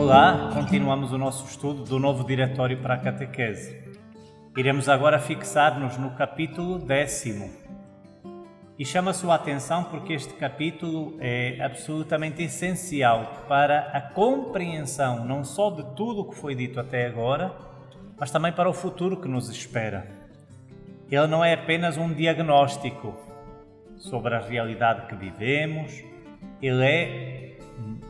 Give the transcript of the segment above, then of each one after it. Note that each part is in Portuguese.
Olá, continuamos o nosso estudo do novo Diretório para a Catequese. Iremos agora fixar-nos no capítulo 10º. E chama a sua atenção porque este capítulo é absolutamente essencial para a compreensão não só de tudo o que foi dito até agora, mas também para o futuro que nos espera. Ele não é apenas um diagnóstico sobre a realidade que vivemos, ele é,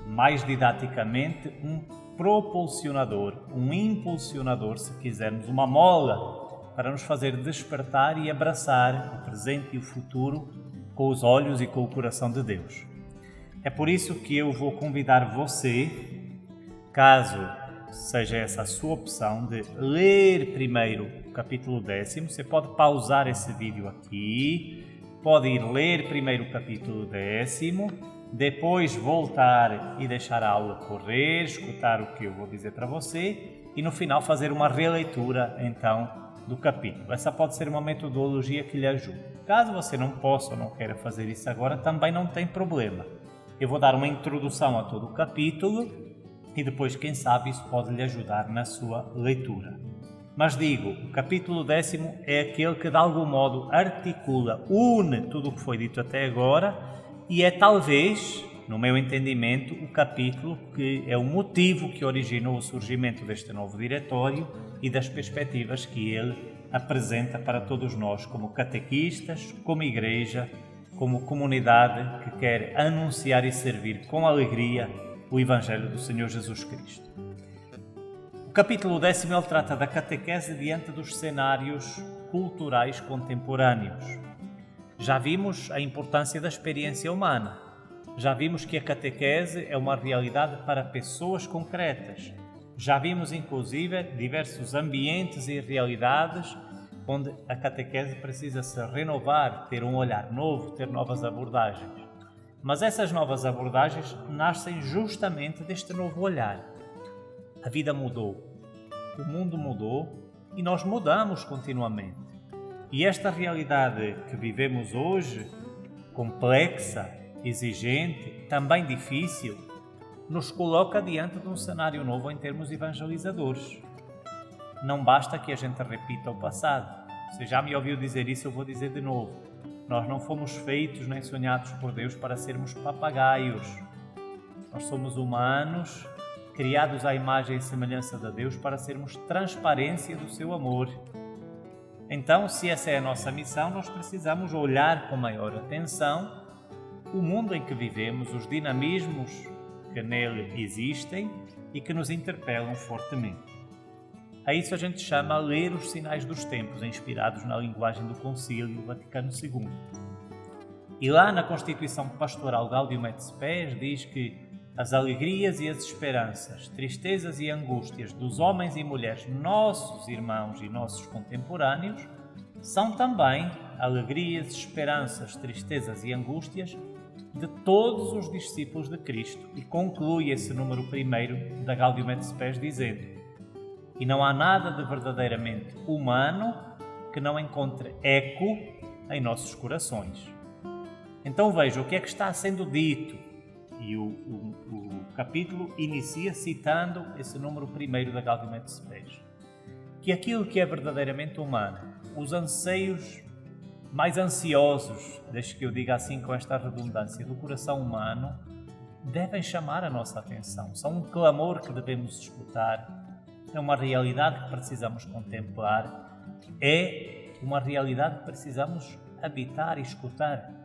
mais didaticamente, um propulsionador, um impulsionador, se quisermos, uma mola para nos fazer despertar e abraçar o presente e o futuro com os olhos e com o coração de Deus. É por isso que eu vou convidar você, caso seja essa a sua opção, de ler primeiro o capítulo 10º. Você pode pausar esse vídeo aqui, pode ir ler primeiro o capítulo 10º, depois voltar e deixar a aula correr, escutar o que eu vou dizer para você e no final fazer uma releitura então do capítulo. Essa pode ser uma metodologia que lhe ajude. Caso você não possa ou não queira fazer isso agora, também não tem problema. Eu vou dar uma introdução a todo o capítulo e depois, quem sabe, isso pode lhe ajudar na sua leitura. Mas digo, o capítulo 10º é aquele que de algum modo articula, une tudo o que foi dito até agora e é talvez, no meu entendimento, o capítulo que é o motivo que originou o surgimento deste novo diretório e das perspectivas que ele apresenta para todos nós como catequistas, como igreja, como comunidade que quer anunciar e servir com alegria o Evangelho do Senhor Jesus Cristo. O capítulo 10º ele trata da catequese diante dos cenários culturais contemporâneos. Já vimos a importância da experiência humana. Já vimos que a catequese é uma realidade para pessoas concretas. Já vimos, inclusive, diversos ambientes e realidades onde a catequese precisa se renovar, ter um olhar novo, ter novas abordagens. Mas essas novas abordagens nascem justamente deste novo olhar. A vida mudou, o mundo mudou e nós mudamos continuamente. E esta realidade que vivemos hoje, complexa, exigente, também difícil, nos coloca diante de um cenário novo em termos evangelizadores. Não basta que a gente repita o passado. Você já me ouviu dizer isso, eu vou dizer de novo. Nós não fomos feitos nem sonhados por Deus para sermos papagaios. Nós somos humanos, criados à imagem e semelhança de Deus para sermos transparência do seu amor. Então, se essa é a nossa missão, nós precisamos olhar com maior atenção o mundo em que vivemos, os dinamismos que nele existem e que nos interpelam fortemente. A isso a gente chama ler os sinais dos tempos, inspirados na linguagem do Concílio Vaticano II. E lá na Constituição Pastoral Gaudium et Spes diz que as alegrias e as esperanças, tristezas e angústias dos homens e mulheres, nossos irmãos e nossos contemporâneos, são também alegrias, esperanças, tristezas e angústias de todos os discípulos de Cristo. E conclui esse número primeiro da Gaudium et Spes dizendo: e não há nada de verdadeiramente humano que não encontre eco em nossos corações. Então veja o que é que está sendo dito. E o capítulo inicia citando esse número primeiro da Gaudium et Spes. Que aquilo que é verdadeiramente humano, os anseios mais ansiosos, deixe que eu diga assim com esta redundância, do coração humano, devem chamar a nossa atenção. São um clamor que devemos escutar, é uma realidade que precisamos contemplar, é uma realidade que precisamos habitar e escutar.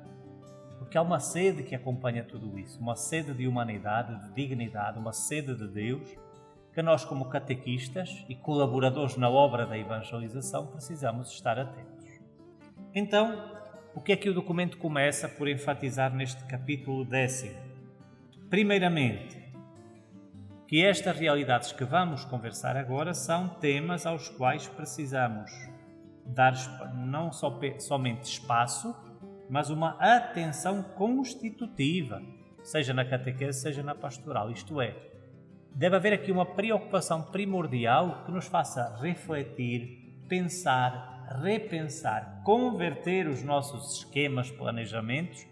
Porque há uma sede que acompanha tudo isso, uma sede de humanidade, de dignidade, uma sede de Deus, que nós como catequistas e colaboradores na obra da evangelização precisamos estar atentos. Então, o que é que o documento começa por enfatizar neste capítulo 10º? Primeiramente, que estas realidades que vamos conversar agora são temas aos quais precisamos dar não somente espaço, mas uma atenção constitutiva, seja na catequese, seja na pastoral. Isto é, deve haver aqui uma preocupação primordial que nos faça refletir, pensar, repensar, converter os nossos esquemas, planejamentos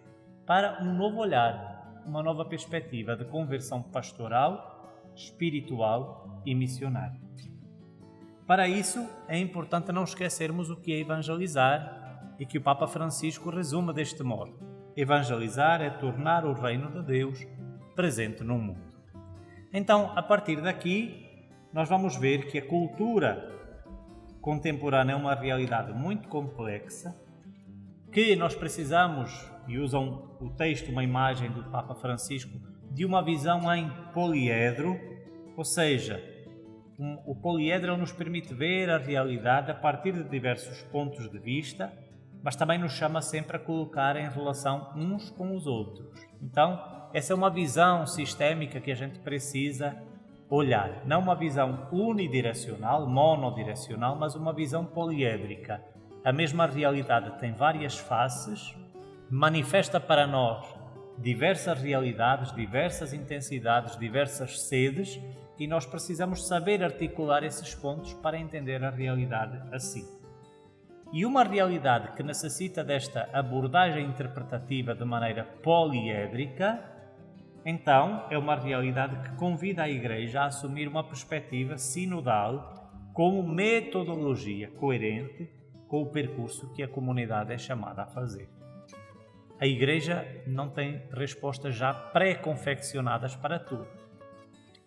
para um novo olhar, uma nova perspectiva de conversão pastoral espiritual e missionário. Para isso, é importante não esquecermos o que é evangelizar e que o Papa Francisco resume deste modo: evangelizar é tornar o reino de Deus presente no mundo. Então, a partir daqui, nós vamos ver que a cultura contemporânea é uma realidade muito complexa, que nós precisamos, e usam o texto, uma imagem do Papa Francisco, de uma visão em poliedro, ou seja, o poliedro nos permite ver a realidade a partir de diversos pontos de vista, mas também nos chama sempre a colocar em relação uns com os outros. Então, essa é uma visão sistémica que a gente precisa olhar. Não uma visão unidirecional, monodirecional, mas uma visão poliédrica. A mesma realidade tem várias faces, manifesta para nós diversas realidades, diversas intensidades, diversas sedes, e nós precisamos saber articular esses pontos para entender a realidade assim. E uma realidade que necessita desta abordagem interpretativa de maneira poliédrica, então é uma realidade que convida a Igreja a assumir uma perspectiva sinodal como metodologia coerente com o percurso que a comunidade é chamada a fazer. A Igreja não tem respostas já pré-confeccionadas para tudo.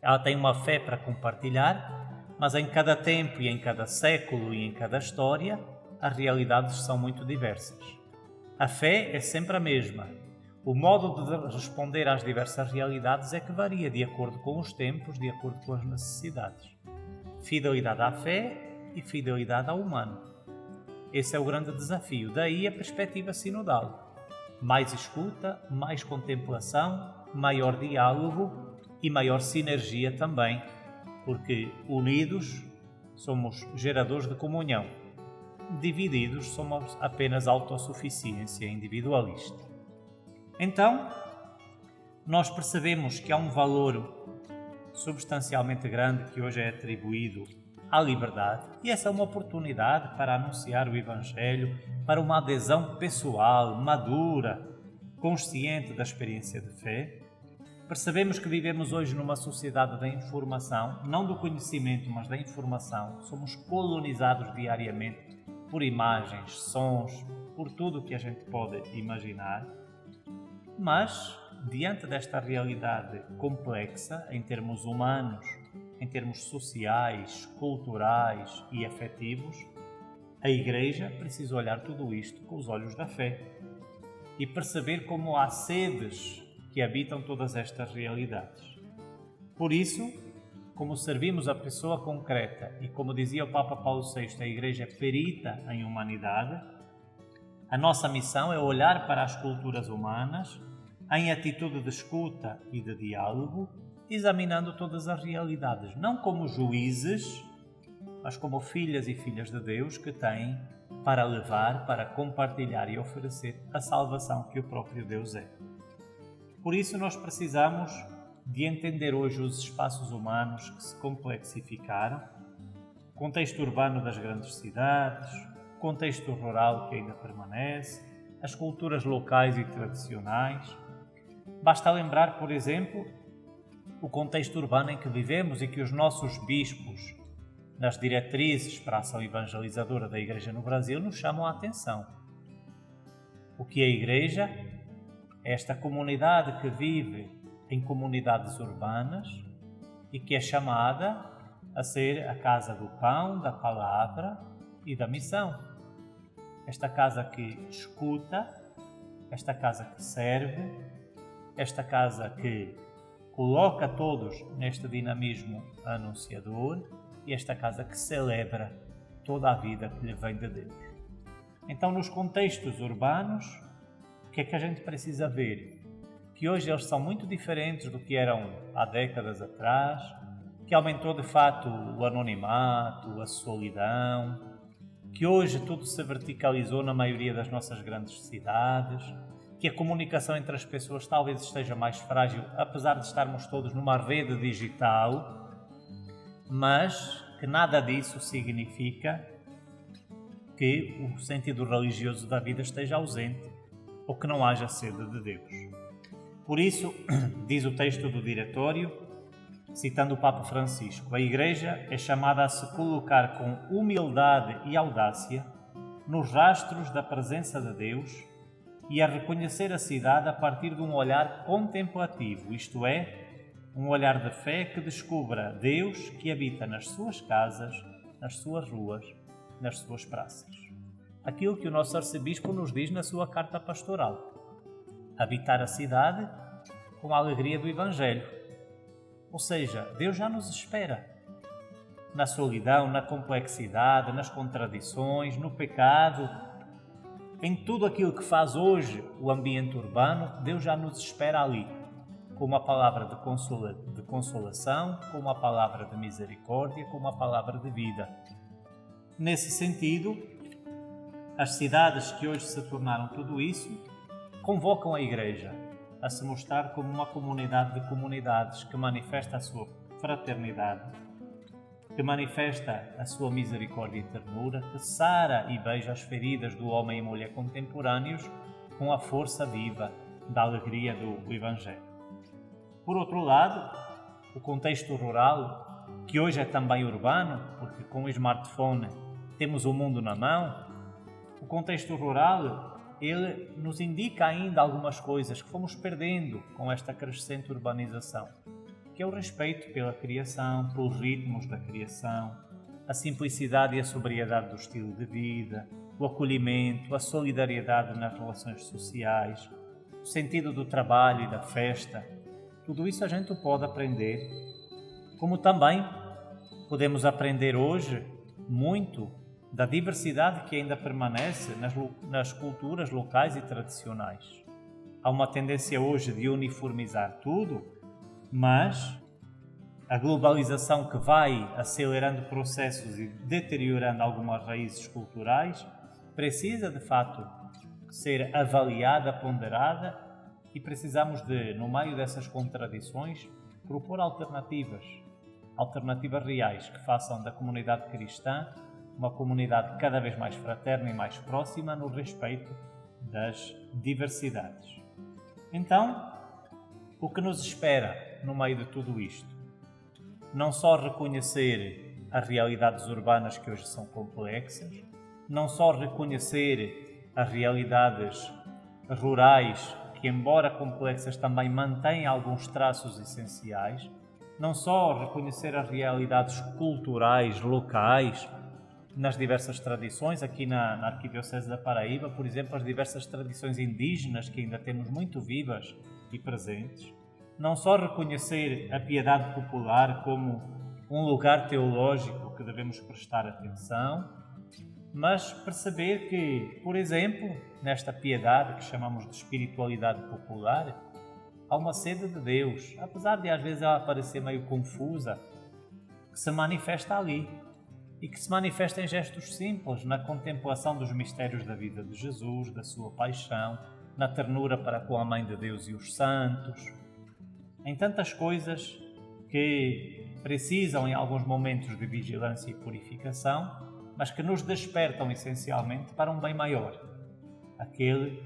Ela tem uma fé para compartilhar, mas em cada tempo e em cada século e em cada história, as realidades são muito diversas. A fé é sempre a mesma. O modo de responder às diversas realidades é que varia de acordo com os tempos, de acordo com as necessidades. Fidelidade à fé e fidelidade ao humano. Esse é o grande desafio. Daí a perspectiva sinodal. Mais escuta, mais contemplação, maior diálogo e maior sinergia também, porque unidos somos geradores de comunhão. Divididos somos apenas autossuficiência individualista. Então, nós percebemos que há um valor substancialmente grande que hoje é atribuído à liberdade, e essa é uma oportunidade para anunciar o Evangelho, para uma adesão pessoal, madura, consciente da experiência de fé. Percebemos que vivemos hoje numa sociedade da informação, não do conhecimento, mas da informação. Somos colonizados diariamente por imagens, sons, por tudo o que a gente pode imaginar. Mas, diante desta realidade complexa, em termos humanos, em termos sociais, culturais e afetivos, a Igreja precisa olhar tudo isto com os olhos da fé e perceber como há sedes que habitam todas estas realidades. Por isso, como servimos a pessoa concreta e como dizia o Papa Paulo VI, a Igreja é perita em humanidade, a nossa missão é olhar para as culturas humanas em atitude de escuta e de diálogo, examinando todas as realidades, não como juízes, mas como filhas e filhas de Deus que têm para levar, para compartilhar e oferecer a salvação que o próprio Deus é. Por isso nós precisamos de entender hoje os espaços humanos que se complexificaram, o contexto urbano das grandes cidades, o contexto rural que ainda permanece, as culturas locais e tradicionais. Basta lembrar, por exemplo, o contexto urbano em que vivemos e que os nossos bispos, nas diretrizes para a ação evangelizadora da Igreja no Brasil, nos chamam a atenção. O que é a Igreja? É esta comunidade que vive em comunidades urbanas e que é chamada a ser a casa do pão, da palavra e da missão. Esta casa que escuta, esta casa que serve, esta casa que coloca todos neste dinamismo anunciador e esta casa que celebra toda a vida que lhe vem de Deus. Então, nos contextos urbanos, o que é que a gente precisa ver? Que hoje eles são muito diferentes do que eram há décadas atrás, que aumentou de fato o anonimato, a solidão, que hoje tudo se verticalizou na maioria das nossas grandes cidades, que a comunicação entre as pessoas talvez esteja mais frágil, apesar de estarmos todos numa rede digital, mas que nada disso significa que o sentido religioso da vida esteja ausente ou que não haja sede de Deus. Por isso, diz o texto do diretório, Citando o Papa Francisco, a Igreja é chamada a se colocar com humildade e audácia nos rastros da presença de Deus e a reconhecer a cidade a partir de um olhar contemplativo, isto é, um olhar de fé que descubra Deus que habita nas suas casas, nas suas ruas, nas suas praças. Aquilo que o nosso arcebispo nos diz na sua carta pastoral. Habitar a cidade com a alegria do Evangelho. Ou seja, Deus já nos espera. Na solidão, na complexidade, nas contradições, no pecado, em tudo aquilo que faz hoje o ambiente urbano, Deus já nos espera ali, com uma palavra de consolação, com uma palavra de misericórdia, com uma palavra de vida. Nesse sentido, as cidades que hoje se tornaram tudo isso, convocam a Igreja a se mostrar como uma comunidade de comunidades que manifesta a sua fraternidade, que manifesta a sua misericórdia e ternura, que sara e beija as feridas do homem e mulher contemporâneos com a força viva da alegria do Evangelho. Por outro lado, o contexto rural, que hoje é também urbano, porque com o smartphone temos o mundo na mão, o contexto rural, ele nos indica ainda algumas coisas que fomos perdendo com esta crescente urbanização, que é o respeito pela criação, pelos ritmos da criação, a simplicidade e a sobriedade do estilo de vida, o acolhimento, a solidariedade nas relações sociais, o sentido do trabalho e da festa. Tudo isso a gente pode aprender, como também podemos aprender hoje muito da diversidade que ainda permanece nas culturas locais e tradicionais. Há uma tendência hoje de uniformizar tudo, mas a globalização que vai acelerando processos e deteriorando algumas raízes culturais precisa, de facto, ser avaliada, ponderada, e precisamos de, no meio dessas contradições, propor alternativas reais que façam da comunidade cristã uma comunidade cada vez mais fraterna e mais próxima no respeito das diversidades. Então, o que nos espera no meio de tudo isto? Não só reconhecer as realidades urbanas que hoje são complexas, não só reconhecer as realidades rurais que, embora complexas, também mantêm alguns traços essenciais, não só reconhecer as realidades culturais, locais, nas diversas tradições, aqui na Arquidiocese da Paraíba, por exemplo, as diversas tradições indígenas que ainda temos muito vivas e presentes, não só reconhecer a piedade popular como um lugar teológico que devemos prestar atenção, mas perceber que, por exemplo, nesta piedade que chamamos de espiritualidade popular, há uma sede de Deus, apesar de às vezes ela parecer meio confusa, que se manifesta ali e que se manifesta em gestos simples, na contemplação dos mistérios da vida de Jesus, da sua paixão, na ternura para com a Mãe de Deus e os santos, em tantas coisas que precisam em alguns momentos de vigilância e purificação, mas que nos despertam essencialmente para um bem maior, aquele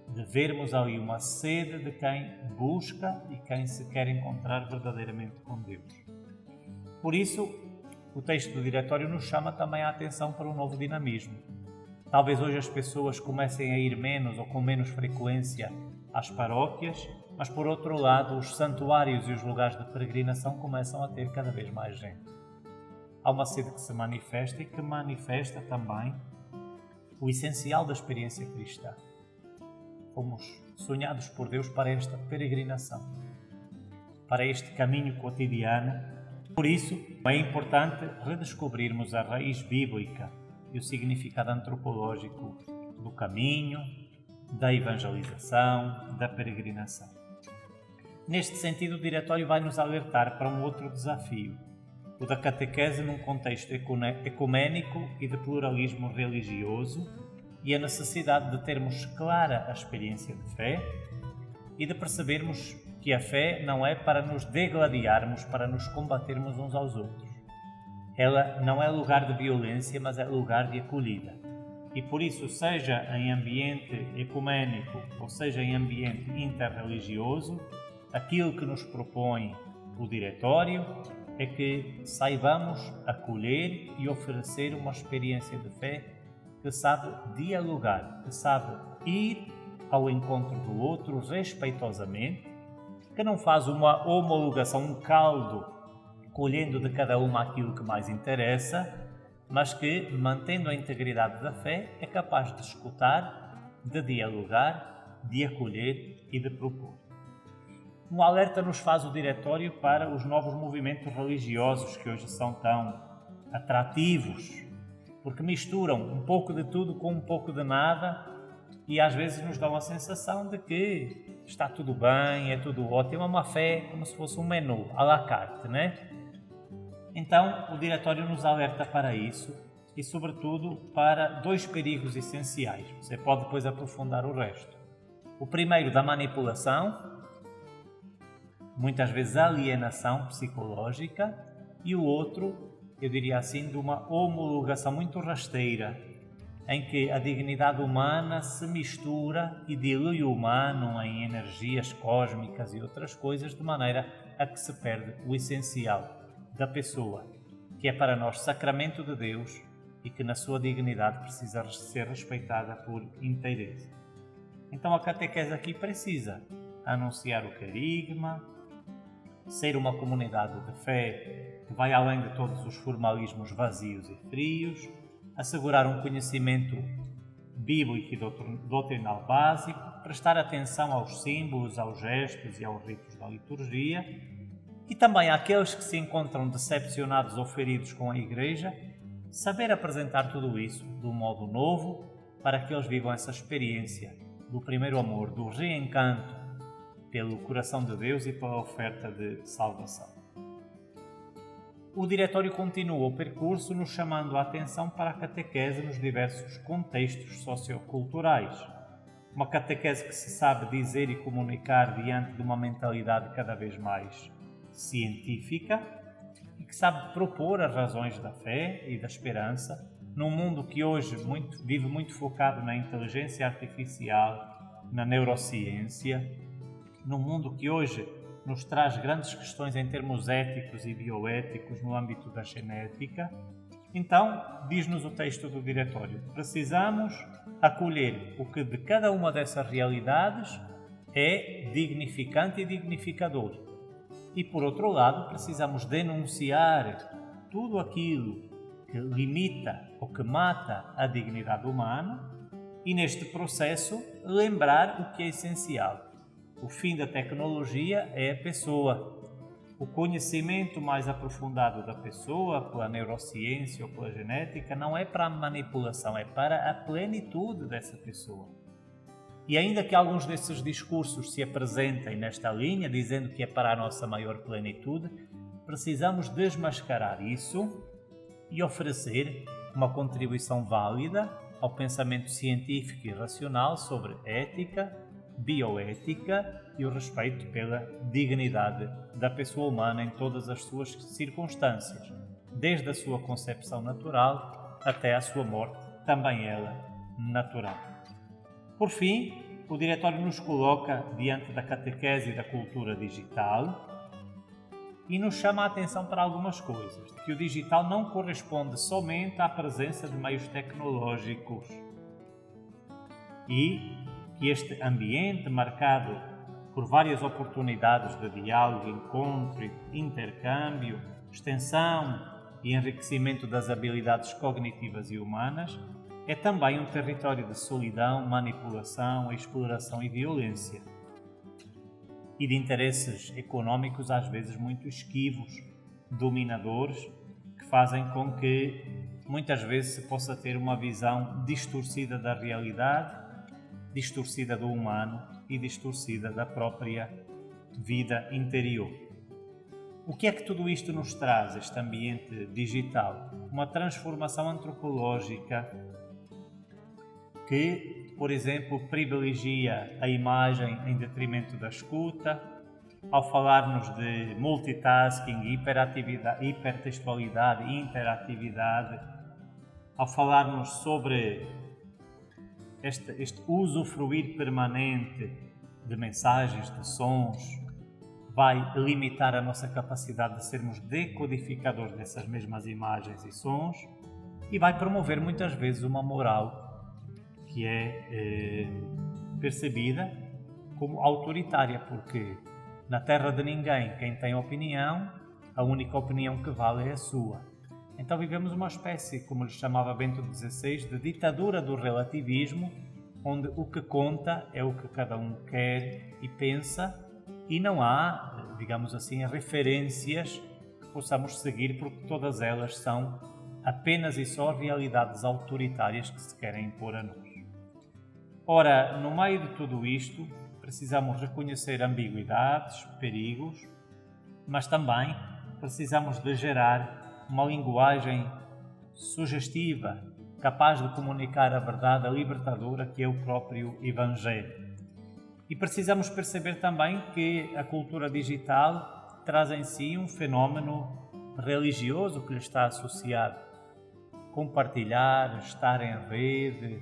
de vermos ali uma sede de quem busca e quem se quer encontrar verdadeiramente com Deus. Por isso, o texto do Diretório nos chama também a atenção para um novo dinamismo. Talvez hoje as pessoas comecem a ir menos ou com menos frequência às paróquias, mas por outro lado os santuários e os lugares de peregrinação começam a ter cada vez mais gente. Há uma sede que se manifesta e que manifesta também o essencial da experiência cristã. Fomos sonhados por Deus para esta peregrinação, para este caminho cotidiano. Por isso, é importante redescobrirmos a raiz bíblica e o significado antropológico do caminho, da evangelização, da peregrinação. Neste sentido, o Diretório vai nos alertar para um outro desafio, o da catequese num contexto ecuménico e de pluralismo religioso, e a necessidade de termos clara a experiência de fé e de percebermos que a fé não é para nos degladiarmos, para nos combatermos uns aos outros. Ela não é lugar de violência, mas é lugar de acolhida. E por isso, seja em ambiente ecuménico ou seja em ambiente interreligioso, aquilo que nos propõe o diretório é que saibamos acolher e oferecer uma experiência de fé que sabe dialogar, que sabe ir ao encontro do outro respeitosamente, que não faz uma homologação, um caldo, colhendo de cada uma aquilo que mais interessa, mas que, mantendo a integridade da fé, é capaz de escutar, de dialogar, de acolher e de propor. Um alerta nos faz o diretório para os novos movimentos religiosos que hoje são tão atrativos, porque misturam um pouco de tudo com um pouco de nada e às vezes nos dão a sensação de que está tudo bem, é tudo ótimo, é uma fé como se fosse um menu à la carte, né? Então, o diretório nos alerta para isso e, sobretudo, para dois perigos essenciais. Você pode depois aprofundar o resto. O primeiro, da manipulação, muitas vezes alienação psicológica, e o outro, eu diria assim, de uma homologação muito rasteira, em que a dignidade humana se mistura e dilui o humano em energias cósmicas e outras coisas, de maneira a que se perde o essencial da pessoa, que é para nós sacramento de Deus e que na sua dignidade precisa ser respeitada por inteireza. Então a catequese aqui precisa anunciar o querigma, ser uma comunidade de fé que vai além de todos os formalismos vazios e frios, assegurar um conhecimento bíblico e doutrinal básico, prestar atenção aos símbolos, aos gestos e aos ritos da liturgia, e também àqueles que se encontram decepcionados ou feridos com a Igreja, saber apresentar tudo isso de um modo novo para que eles vivam essa experiência do primeiro amor, do reencanto pelo coração de Deus e pela oferta de salvação. O diretório continua o percurso nos chamando a atenção para a catequese nos diversos contextos socioculturais. Uma catequese que se sabe dizer e comunicar diante de uma mentalidade cada vez mais científica e que sabe propor as razões da fé e da esperança num mundo que hoje vive muito focado na inteligência artificial, na neurociência, num mundo que hoje nos traz grandes questões em termos éticos e bioéticos no âmbito da genética. Então, diz-nos o texto do diretório, precisamos acolher o que de cada uma dessas realidades é dignificante e dignificador. E, por outro lado, precisamos denunciar tudo aquilo que limita ou que mata a dignidade humana e, neste processo, lembrar o que é essencial. O fim da tecnologia é a pessoa. O conhecimento mais aprofundado da pessoa, pela neurociência ou pela genética, não é para a manipulação, é para a plenitude dessa pessoa. E ainda que alguns desses discursos se apresentem nesta linha, dizendo que é para a nossa maior plenitude, precisamos desmascarar isso e oferecer uma contribuição válida ao pensamento científico e racional sobre ética, bioética e o respeito pela dignidade da pessoa humana em todas as suas circunstâncias, desde a sua concepção natural até a sua morte, também ela natural. Por fim, o diretório nos coloca diante da catequese e da cultura digital e nos chama a atenção para algumas coisas, que o digital não corresponde somente à presença de meios tecnológicos e que este ambiente marcado por várias oportunidades de diálogo, encontro, intercâmbio, extensão e enriquecimento das habilidades cognitivas e humanas é também um território de solidão, manipulação, exploração e violência, e de interesses económicos às vezes muito esquivos, dominadores, que fazem com que muitas vezes se possa ter uma visão distorcida da realidade, distorcida do humano e distorcida da própria vida interior. O que é que tudo isto nos traz, este ambiente digital? Uma transformação antropológica que, por exemplo, privilegia a imagem em detrimento da escuta, ao falar-nos de multitasking, hipertextualidade e interatividade, ao falar-nos sobre este usufruir permanente de mensagens, de sons, vai limitar a nossa capacidade de sermos decodificadores dessas mesmas imagens e sons e vai promover muitas vezes uma moral que é percebida como autoritária, porque na terra de ninguém, quem tem opinião, a única opinião que vale é a sua. Então vivemos uma espécie, como lhe chamava Bento XVI, de ditadura do relativismo, onde o que conta é o que cada um quer e pensa e não há, digamos assim, referências que possamos seguir, porque todas elas são apenas e só realidades autoritárias que se querem impor a nós. Ora, no meio de tudo isto, precisamos reconhecer ambiguidades, perigos, mas também precisamos de gerar uma linguagem sugestiva, capaz de comunicar a verdade, a libertadora que é o próprio Evangelho. E precisamos perceber também que a cultura digital traz em si um fenómeno religioso que lhe está associado. Compartilhar, estar em rede,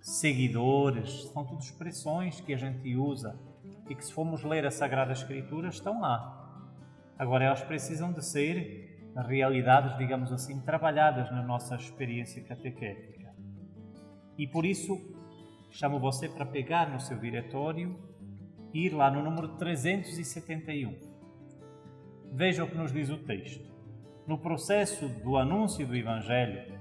seguidores, são tudo expressões que a gente usa e que, se formos ler a Sagrada Escritura, estão lá. Agora, elas precisam de ser realidades, digamos assim, trabalhadas na nossa experiência catequética. E por isso, chamo você para pegar no seu diretório e ir lá no número 371. Veja o que nos diz o texto. No processo do anúncio do Evangelho,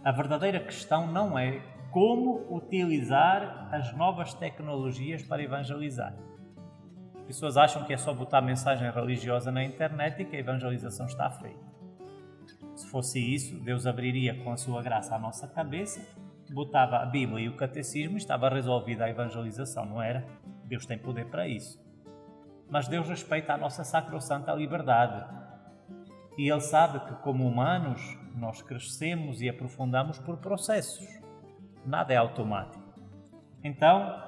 a verdadeira questão não é como utilizar as novas tecnologias para evangelizar. As pessoas acham que é só botar mensagem religiosa na internet e que a evangelização está feita. Se fosse isso, Deus abriria com a sua graça a nossa cabeça, botava a Bíblia e o catecismo e estava resolvida a evangelização, não era? Deus tem poder para isso. Mas Deus respeita a nossa sacrossanta liberdade. E Ele sabe que, como humanos, nós crescemos e aprofundamos por processos. Nada é automático. Então,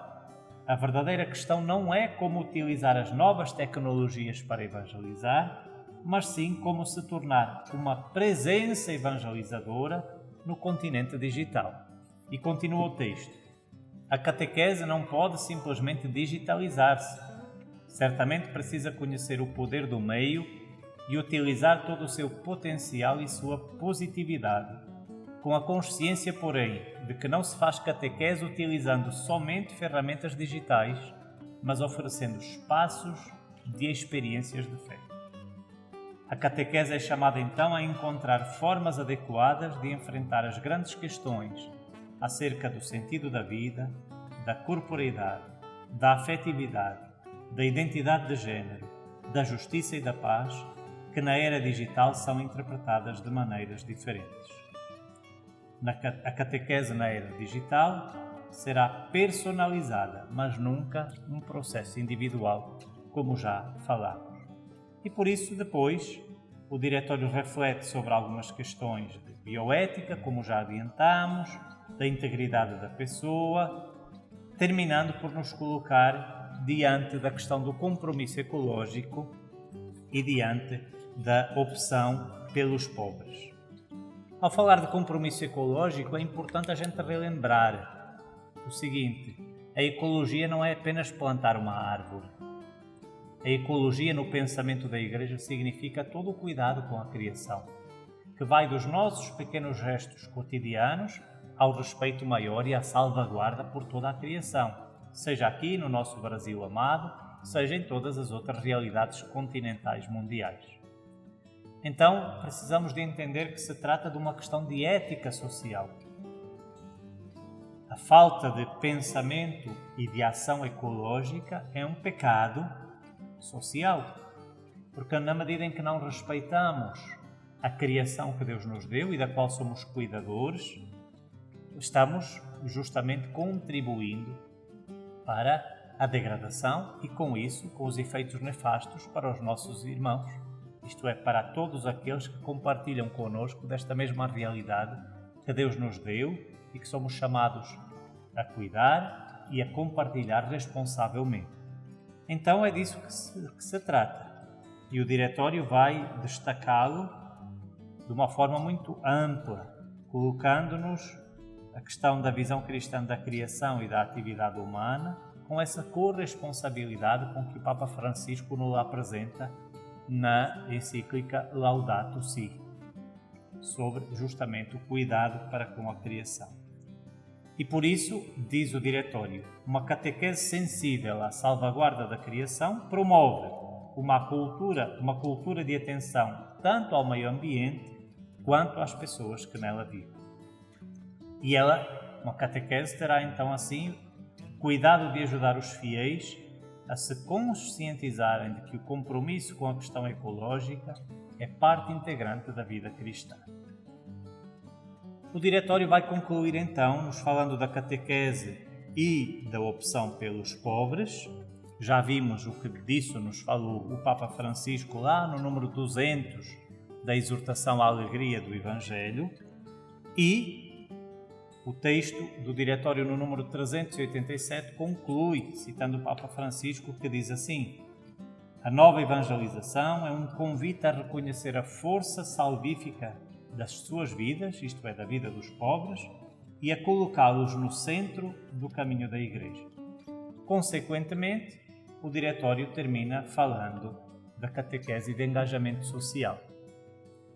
a verdadeira questão não é como utilizar as novas tecnologias para evangelizar, mas sim como se tornar uma presença evangelizadora no continente digital. E continua o texto. A catequese não pode simplesmente digitalizar-se. Certamente precisa conhecer o poder do meio e utilizar todo o seu potencial e sua positividade, com a consciência, porém, de que não se faz catequese utilizando somente ferramentas digitais, mas oferecendo espaços de experiências de fé. A catequese é chamada então a encontrar formas adequadas de enfrentar as grandes questões acerca do sentido da vida, da corporeidade, da afetividade, da identidade de género, da justiça e da paz, que na era digital são interpretadas de maneiras diferentes. A catequese na era digital será personalizada, mas nunca um processo individual, como já falámos. E por isso, depois, o diretório reflete sobre algumas questões de bioética, como já adiantamos, da integridade da pessoa, terminando por nos colocar diante da questão do compromisso ecológico e diante da opção pelos pobres. Ao falar de compromisso ecológico, é importante a gente relembrar o seguinte: a ecologia não é apenas plantar uma árvore. A ecologia no pensamento da Igreja significa todo o cuidado com a criação, que vai dos nossos pequenos gestos cotidianos ao respeito maior e à salvaguarda por toda a criação, seja aqui no nosso Brasil amado, seja em todas as outras realidades continentais mundiais. Então, precisamos de entender que se trata de uma questão de ética social. A falta de pensamento e de ação ecológica é um pecado social, porque na medida em que não respeitamos a criação que Deus nos deu e da qual somos cuidadores, estamos justamente contribuindo para a degradação e, com isso, com os efeitos nefastos para os nossos irmãos. Isto é, para todos aqueles que compartilham connosco desta mesma realidade que Deus nos deu e que somos chamados a cuidar e a compartilhar responsavelmente. Então é disso que se trata. E o diretório vai destacá-lo de uma forma muito ampla, colocando-nos a questão da visão cristã da criação e da atividade humana, com essa corresponsabilidade com que o Papa Francisco nos apresenta na encíclica Laudato Si, sobre justamente o cuidado para com a criação. E por isso, diz o diretório, uma catequese sensível à salvaguarda da criação promove uma cultura de atenção tanto ao meio ambiente quanto às pessoas que nela vivem. E uma catequese terá então assim cuidado de ajudar os fiéis a se conscientizarem de que o compromisso com a questão ecológica é parte integrante da vida cristã. O diretório vai concluir então nos falando da catequese e da opção pelos pobres. Já vimos o que disso nos falou o Papa Francisco lá no número 200 da exortação à alegria do Evangelho, e o texto do diretório no número 387 conclui, citando o Papa Francisco, que diz assim: a nova evangelização é um convite a reconhecer a força salvífica das suas vidas, isto é, da vida dos pobres, e a colocá-los no centro do caminho da Igreja. Consequentemente, o diretório termina falando da catequese de engajamento social.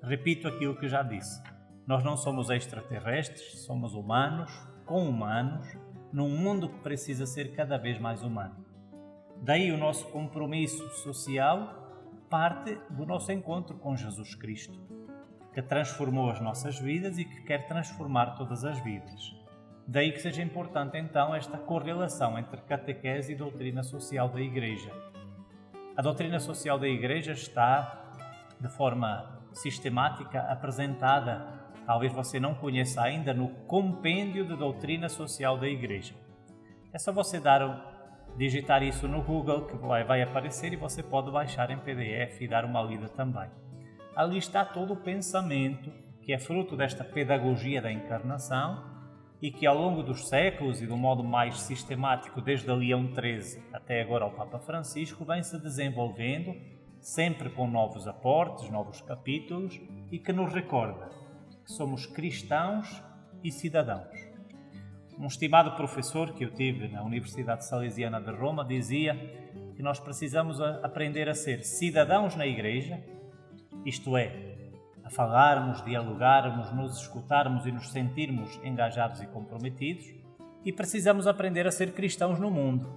Repito aquilo que já disse. Nós não somos extraterrestres, somos humanos, com humanos, num mundo que precisa ser cada vez mais humano. Daí o nosso compromisso social parte do nosso encontro com Jesus Cristo, que transformou as nossas vidas e que quer transformar todas as vidas. Daí que seja importante então esta correlação entre catequese e doutrina social da Igreja. A doutrina social da Igreja está de forma sistemática apresentada, talvez você não conheça ainda, no Compêndio de Doutrina Social da Igreja. É só você digitar isso no Google que vai aparecer e você pode baixar em PDF e dar uma lida também. Ali está todo o pensamento que é fruto desta pedagogia da encarnação e que ao longo dos séculos e do modo mais sistemático desde Leão XIII até agora ao Papa Francisco vem se desenvolvendo, sempre com novos aportes, novos capítulos, e que nos recorda que somos cristãos e cidadãos. Um estimado professor que eu tive na Universidade Salesiana de Roma dizia que nós precisamos aprender a ser cidadãos na Igreja, isto é, a falarmos, dialogarmos, nos escutarmos e nos sentirmos engajados e comprometidos, e precisamos aprender a ser cristãos no mundo,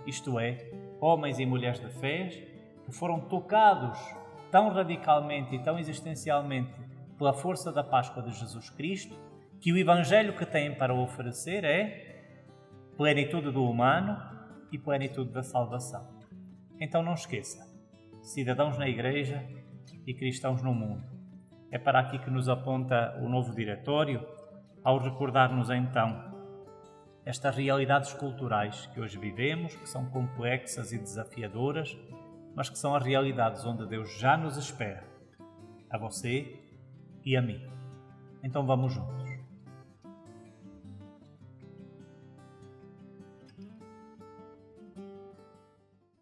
isto é, homens e mulheres de fé que foram tocados tão radicalmente e tão existencialmente pela força da Páscoa de Jesus Cristo, que o Evangelho que têm para oferecer é plenitude do humano e plenitude da salvação. Então não esqueça, cidadãos na Igreja e cristãos no mundo. É para aqui que nos aponta o novo diretório, ao recordar-nos então estas realidades culturais que hoje vivemos, que são complexas e desafiadoras, mas que são as realidades onde Deus já nos espera, a você e a mim. Então vamos juntos.